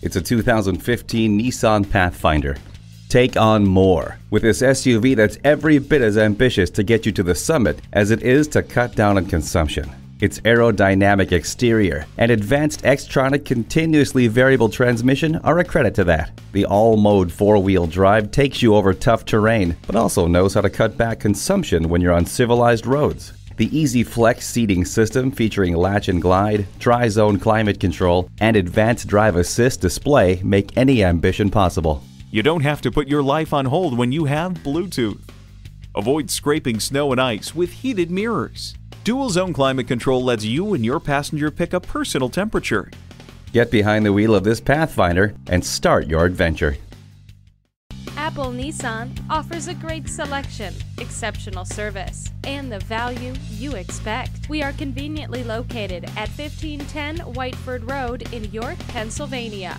It's a 2015 Nissan Pathfinder. Take on more with this SUV that's every bit as ambitious to get you to the summit as it is to cut down on consumption. Its aerodynamic exterior and advanced Xtronic continuously variable transmission are a credit to that. The all-mode four-wheel drive takes you over tough terrain, but also knows how to cut back consumption when you're on civilized roads. The Easy Flex seating system featuring latch and glide, tri-zone climate control, and advanced drive assist display make any ambition possible. You don't have to put your life on hold when you have Bluetooth. Avoid scraping snow and ice with heated mirrors. Dual zone climate control lets you and your passenger pick a personal temperature. Get behind the wheel of this Pathfinder and start your adventure. Apple Nissan offers a great selection, exceptional service, and the value you expect. We are conveniently located at 1510 Whiteford Road in York, Pennsylvania.